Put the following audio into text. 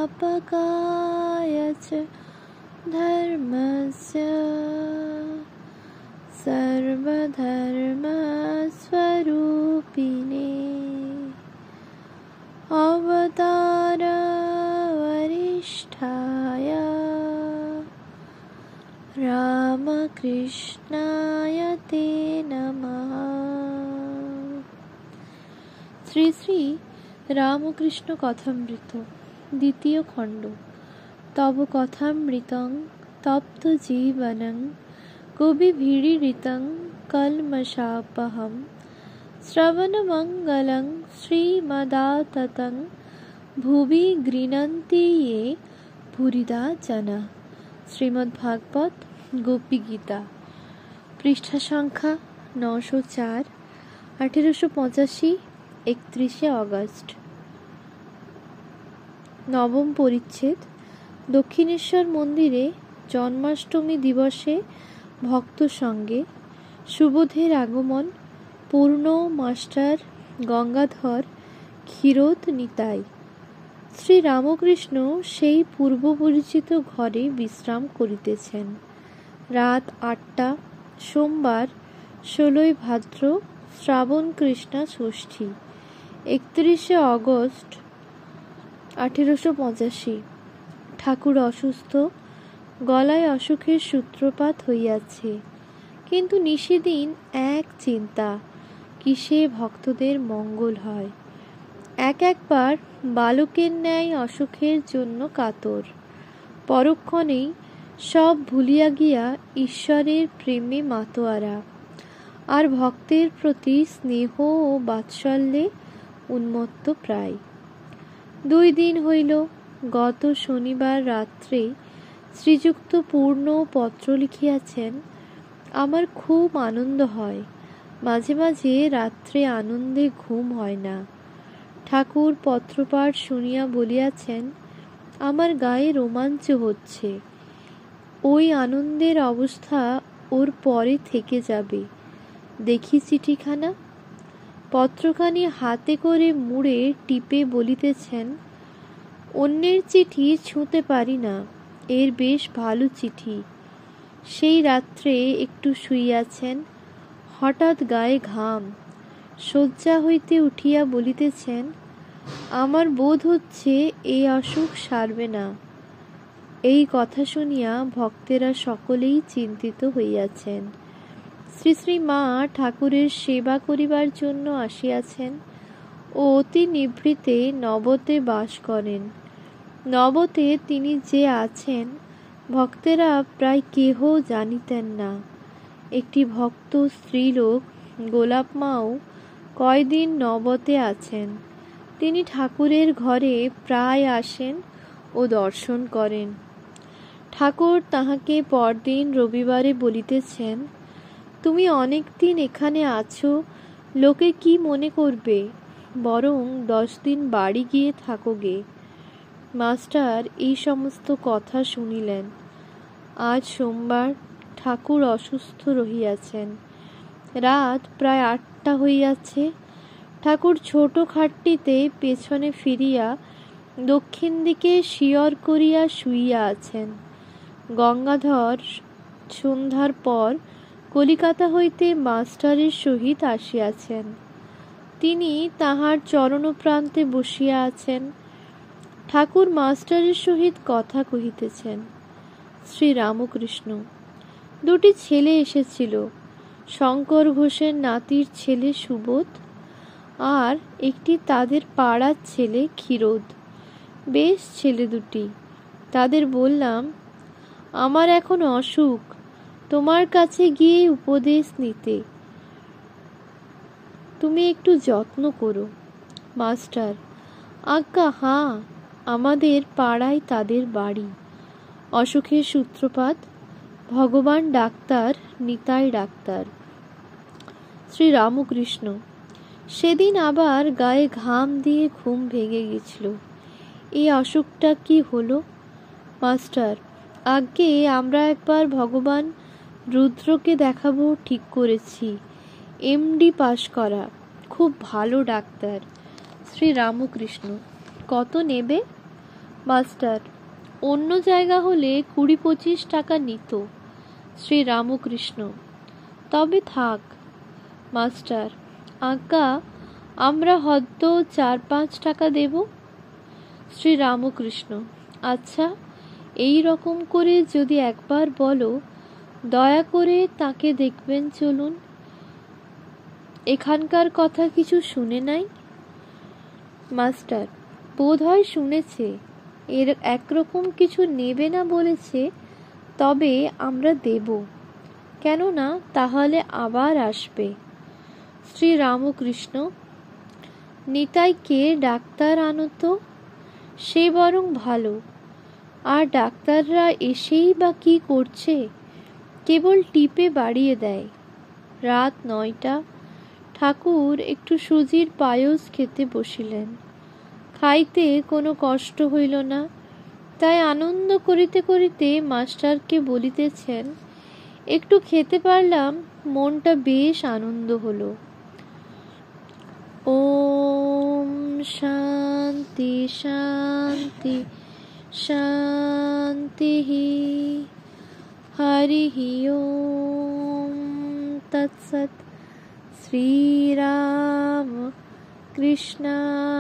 संस्थापकाय च धर्मस्य सर्वधर्मस्वरूपिणे अवतार वरिष्ठाय रामकृष्णाय ते नमः। শ্রী শ্রী রামকৃষ্ণ কথামৃত দ্বিতীয় খণ্ড। তব কথামৃতং তপ্ত জীবনং কবিভিড়িতং কলমশাপহম শ্রবণমঙ্গলং শ্রীমদাততং ভুবি গৃণন্তি ये ভুরিদা জনা। শ্রীমদ্ভাগবত গোপী গীতা, পৃষ্ঠা সংখ্যা 904, 1885, 31 অগস্ট। নবম পরিচ্ছেদ। দক্ষিণেশ্বর মন্দিরে জন্মাষ্টমী দিবসে ভক্ত সঙ্গে সুবোধের আগমন। পূর্ণ, মাস্টার, গঙ্গাধর, ক্ষীরোদ, নিতাই। শ্রী রামকৃষ্ণ সেই পূর্ব পরিচিত ঘরে বিশ্রাম করিতেছেন। রাত 8টা। সোমবার, 16 ভাদ্র, শ্রাবণ কৃষ্ণা ষষ্ঠী, 31 অগস্ট 1885। ঠাকুর অসুস্থ, গলায় অসুখের সূত্রপাত হইয়াছে। কিন্তু নিশিদিন এক চিন্তা, কিসে ভক্তদের মঙ্গল হয়। একবার বালকের ন্যায় অসুখের জন্য কাতর, পরক্ষণেই সব ভুলিয়া গিয়া ঈশ্বরের প্রেমে মাতোয়ারা, আর ভক্তের প্রতি স্নেহ ও বাৎসল্যে উন্মত্ত প্রায়। 2 দিন হইল। গত শনিবার রাত্রে শ্রীযুক্ত পূর্ণ পত্র লিখিয়াছেন। আমার খুব আনন্দ হয়। মাঝে মাঝে রাত্রে আনন্দে ঘুম হয় না। ঠাকুর পত্রপাঠ শুনিয়া বলিয়াছেন, আমার গায়ে রোমাঞ্চ হচ্ছে। ওই আনন্দের অবস্থা ওর পরে থেকে যাবে। দেখি চিঠিখানা। পত্রখানি হাতে করে মুড়ে টিপে বলিতেছেন, অন্যের চিঠি ছুঁতে পারি না, এর বেশ ভালো চিঠি। সেই রাত্রে একটু শুইয়াছেন, হঠাৎ গায়ে ঘাম। শয্যা হইতে উঠিয়া বলিতেছেন, আমার বোধ হচ্ছে এই অসুখ সারবে না। এই কথা শুনিয়া ভক্তেরা সকলেই চিন্তিত হইয়াছেন। শ্রী শ্রী মা ঠাকুরের সেবা করিবার জন্য আসিয়াছেন ও অতি নিভৃতে নবতে বাস করেন। নবতে তিনি যে আছেন ভক্তেরা প্রায় কেহ জানিতেন না। একটি ভক্ত স্ত্রীলোক গোলাপমাও কয়দিন নবতে আছেন। তিনি ঠাকুরের ঘরে প্রায় আসেন ও দর্শন করেন। ঠাকুর তাহাকে পরদিন রবিবারে বলিতেছেন, তুমি অনেক দিন এখানে আছো, লোকে কি মনে করবে, বরং 10 দিন বাড়ি গিয়ে থাকোগে। মাস্টার এই সমস্ত কথা শুনিলেন। আজ সোমবার, ঠাকুর অসুস্থ রহিয়াছেন। রাত প্রায় 8টা হইয়াছে। ঠাকুর ছোট খাটটিতে পেছনে ফিরিয়া দক্ষিণ দিকে শিয়র করিয়া শুইয়া আছেন। গঙ্গাধর সন্ধ্যার পর কলিকাতা হইতে মাস্টারের সহিত আসিয়াছেন। তিনি তাহার চরণপ্রান্তে বসিয়া আছেন। ঠাকুর মাস্টারের সহিত কথা কহিতেছেন। শ্রী রামকৃষ্ণ। 2টি ছেলে এসেছিল, শঙ্কর ঘোষের নাতির ছেলে সুবোধ, আর একটি তাদের পাড়ার ছেলে ক্ষীরোদ। বেশ ছেলে দুটি। তাদের বললাম, আমার এখন অসুখ, তোমার কাছে গিয়ে উপদেশ নিতে, তুমি একটু যত্ন করো। মাস্টার, আজ্ঞা হাঁ, আমাদের পাড়ায় তাদের বাড়ি। অসুখের সূত্রপাত। ভগবান ডাক্তার, নিতাই ডাক্তার। শ্রী রামকৃষ্ণ। সেদিন আবার গায়ে ঘাম দিয়ে ঘুম ভেঙে গেছিল। এই অসুখটা কি হলো? মাস্টার, আজ্ঞে আমরা একবার ভগবান রুদ্রকে দেখাবো ঠিক করেছি। MD পাশ করা, খুব ভালো ডাক্তার। শ্রী রামকৃষ্ণ। কত নেবে? মাস্টার, অন্য জায়গা হলে 20-25 টাকা নিত। শ্রী রামকৃষ্ণ, তবে থাক। মাস্টার, আজ্ঞা, আমরা হয়ত 4-5 টাকা দেব। শ্রী রামকৃষ্ণ, আচ্ছা, এই রকম করে যদি একবার বলো, দয়া করে তাকে দেখবেন চলুন। এখানকার কথা কিছু শুনে নাই? মাস্টার, বোধ হয় শুনেছে। এর একরকম কিছু নেবে না বলেছে, তবে আমরা দেব, কেননা তাহলে আবার আসবে। শ্রী রামকৃষ্ণ, নিতাইকে ডাক্তার আনো তো, সে বরং ভালো। আর ডাক্তাররা এসেই বা কি করছে, কেবল টিপে বাড়িয়ে দেয়। রাত 9টা। ঠাকুর একটু সুজির পায়স খেতে বসিলেন। খাইতে কোনো কষ্ট হইল না, তাই আনন্দ করিতে করিতে মাস্টারকে বলিতেছেন, একটু খেতে পারলাম, মনটা বেশ আনন্দ হলো। ওম শান্তি শান্তি শান্তি। হরি ওম তৎসৎ। শ্রীরাম কৃষ্ণার্পণমস্তু।